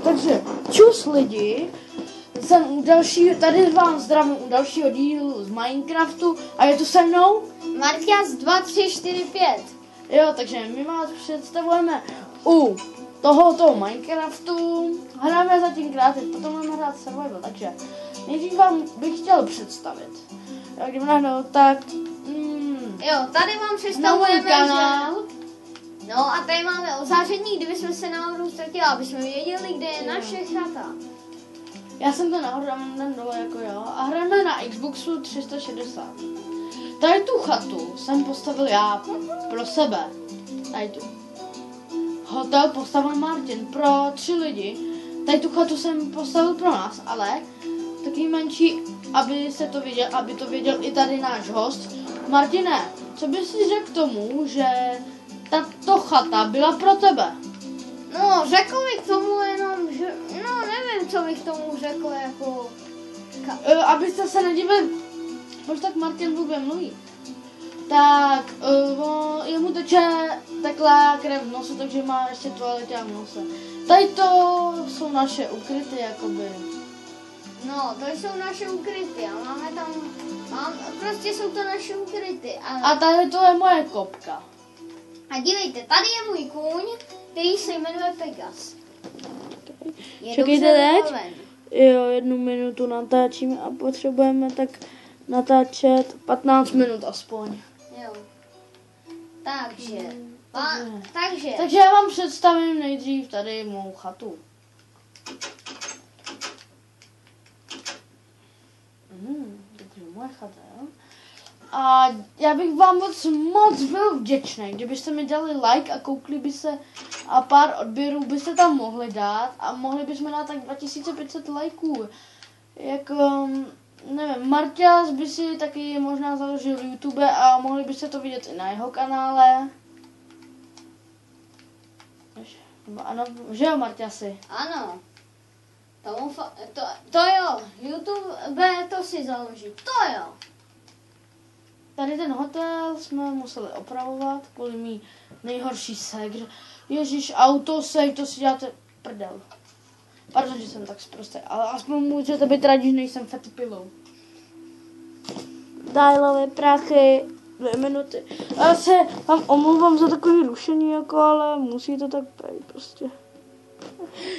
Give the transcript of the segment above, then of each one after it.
Takže čus lidi, jsem u tady vám zdravím u dalšího dílu z Minecraftu a je tu se mnou Martias 2, 3, 4, 5. Jo, takže my vás představujeme u tohoto Minecraftu. Hráme zatím kreativ, potom budeme hrát survival, takže nejdřív vám bych chtěl představit. Jak kdyby nahrál, tak Jo, tady vám představujeme kanál. Že... No a tady máme ozáření, kdybychom se náhodou ztratili, aby jsme věděli, kde je naše chata. Já jsem to nahoru dám dole jako jo a hrajeme na Xboxu 360. Tady tu chatu jsem postavil já pro sebe. Tady tu. Hotel postavil Martin pro 3 lidi. Tady tu chatu jsem postavil pro nás, ale taky menší, aby to věděl i tady náš host. Martine, co bys si řekl k tomu, že tato chata byla pro tebe? No, řekl bych k tomu jenom, že... No, nevím, co bych tomu řekl, jako... Abyste se nedivili, proč tak Martin blbě mluví. Tak, jemu teče taková krev v nosu, takže má ještě toaletě v nose. Tady to jsou naše ukryty, jakoby. No, to jsou naše ukryty a máme tam... prostě jsou to naše ukryty. A tady to je moje kopka. A dívejte, tady je můj kůň, který se jmenuje Pegas. Čekejte teď. Jo, 1 minutu natáčíme a potřebujeme tak natáčet 15 minut aspoň. Jo. Takže já vám představím nejdřív tady mou chatu. Takže moje chata, jo. A já bych vám moc byl vděčný, kdybyste mi dali like a koukli by se a pár odběrů byste tam mohli dát a mohli bychom dát tak 2500 lajků. Jako, nevím, Martias by si taky možná založil YouTube a mohli byste to vidět i na jeho kanále. Ano, že jo, Martiasi? Ano. To jo, YouTube to si založí, to jo. Tady ten hotel jsme museli opravovat kvůli mý nejhorší segře. Ježíš, autosave, to si děláte prdel. Pardon, že jsem tak zprostý, ale aspoň můžete být rádi, že nejsem fat pillow. Dialové prachy, 2 minuty. Já se vám omlouvám za takový rušení, jako, ale musí to tak být prostě.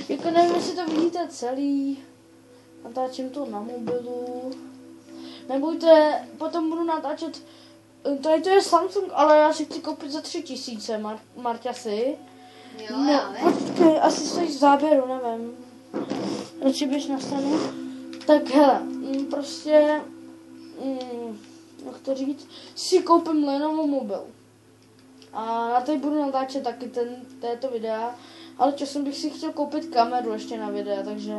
Jako nevím, jestli to vidíte celý. Natáčím to na mobilu. Nebojte, potom budu natáčet. Tady to je Samsung, ale já si chci koupit za 3000, Martiasi. Jo, no, já vím. počkej, asi stojí z záběru, nevím. Radši běž na stranu. Tak hele, prostě, jak to říct, si koupím Lenovo mobil. A na tady budu natáčet taky této videa, ale časem bych si chtěl koupit kameru ještě na videa, takže...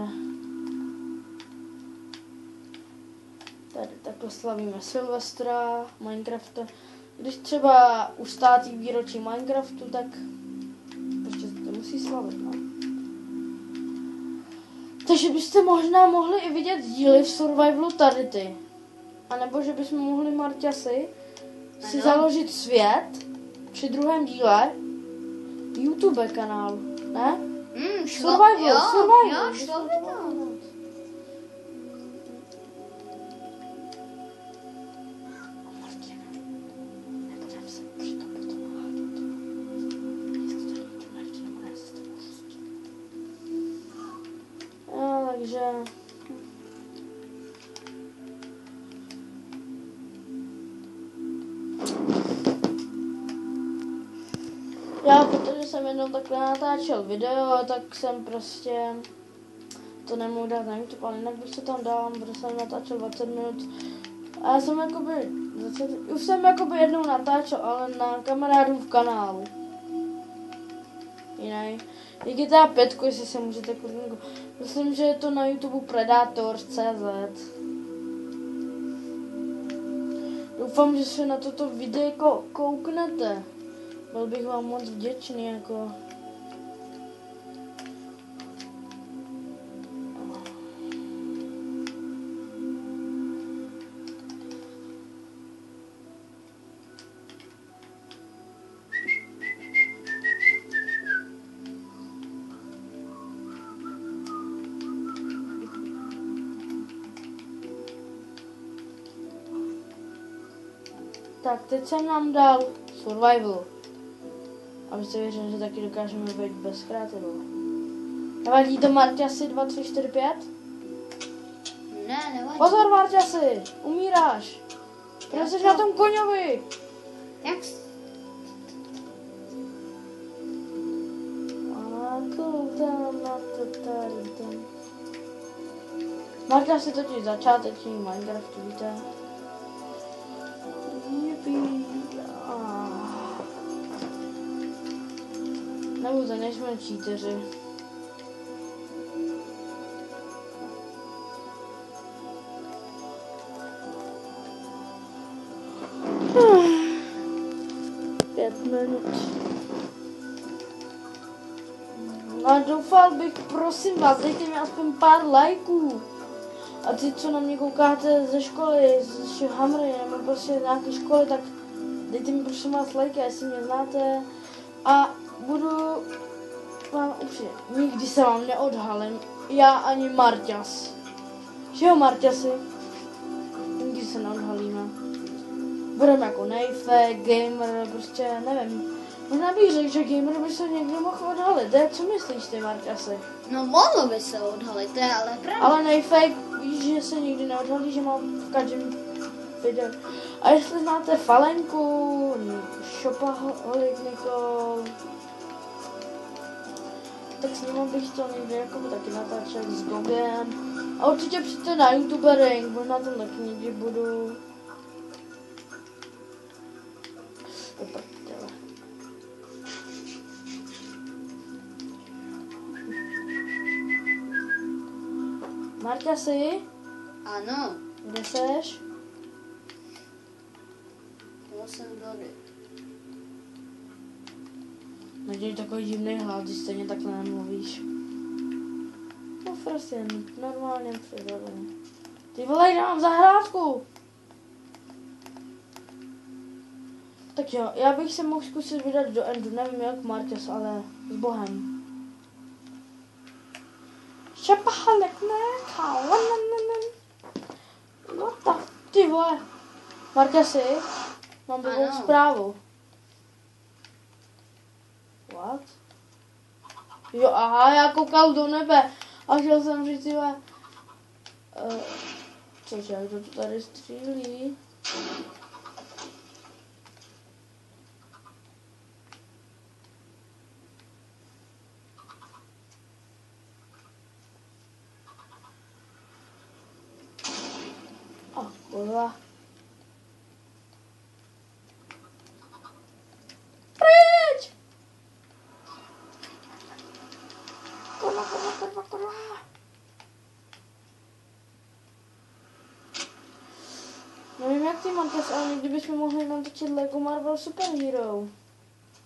Tady takhle slavíme Silvestra, Minecrafta. Když třeba u státí výročí Minecraftu, tak prostě to musí slavit, no. Takže byste možná mohli i vidět díly v survivalu tady ty. A nebo že bychom mohli Martiasi si založit svět při 2. díle YouTube kanálu, ne? Survival. Jo, šlo by to. Takže já, protože jsem jednou takhle natáčel video, tak jsem prostě to nemohl dát na YouTube, ale jinak bych to tam dal, protože jsem natáčel 20 minut. A já jsem už jsem jednou natáčel, ale na kamarádův kanálu. Jiný. I GTA 5, jestli se můžete kouknout. Myslím, že je to na YouTube Predator.cz. Doufám, že se na toto video kouknete. Byl bych vám moc vděčný, jako... Tak, teď jsem nám dal survival. Abyste věřili, že taky dokážeme být bez kreativu. Nevadí to Marťasi 2, 3, 4, 5? Ne, nevadí. Pozor Marťasi, umíráš. Protože jsi na tom koňovi. Jak? Marťasi totiž začáteční Minecraftu, víte? Nebo to nejsme cheateři. Pět minut. A doufal bych, prosím vás, dejte mi aspoň pár lajků. A ty, co na mě koukáte ze školy, z Hamry, nebo prostě nějaké školy, tak dejte mi prosím vás lajky, jestli mě znáte. A budu vám upřímně, nikdy se vám neodhalím, já ani Marťas. Že jo, Marťasi? Nikdy se neodhalíme. Budeme jako Nejfe, gamer, prostě nevím. Možná bych řekl, že gamer by se někdo mohl odhalit. Co myslíš ty, Marťasi? No mohlo by se odhalit, to je ale pravda. Ale Nejfake, víš, že se nikdy neodhalí, že mám v každém videu. A jestli znáte Falenku, Shopaholic Nikol, tak s ním bych chtěl někdy jako taky natáčet s Gogem. A určitě přijďte na YouTubering, možná tam taky někdy budu. Marťasi? Ano. Kde seš? Já jsem tady. Nedělej takový divný hlas, když stejně takhle nemluvíš. No prostě normálně přirozeně. Ty vole, dám zahrádku! Tak jo, já bych se mohl zkusit vydat do endu, nevím jak Marťas, ale s Bohem. Šapahalek, ne, what the, ty vole. Marťasi, mám blbou zprávu. What? Jo, aha, já koukal do nebe a chtěl jsem říct, ty vole. Cože, kdo to tady střílí? Kurva. Pryč! Kurva. Nevím jak ty, Marťas, ale někdy bychom mohli natočit Lego Marvel Super Hero.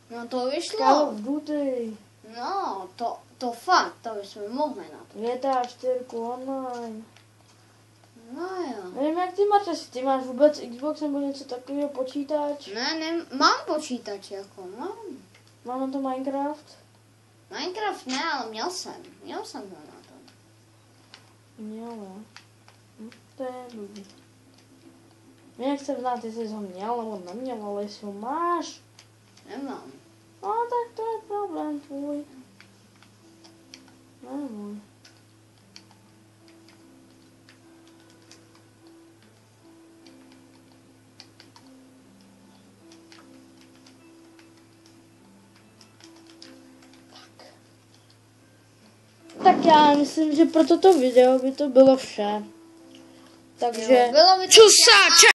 No to vyšlo. Call of Duty. No, to fakt, to bychom mohli natočit. GTA 4 online. No jo. Nevím jak ty, Marťas, ty máš vůbec Xbox nebo něco takového, počítač? Ne, mám počítač jako, mám. Mám na to Minecraft? Minecraft ne, ale měl jsem to na to. Měl, to je dobrý. Mě nechce znát, jestli jsi ho měl nebo neměl, ale jestli ho máš. Nemám. No tak to je problém tvůj. Ne můj. Tak já myslím, že pro toto video by to bylo vše. Takže... Jo, bylo by to čusáče!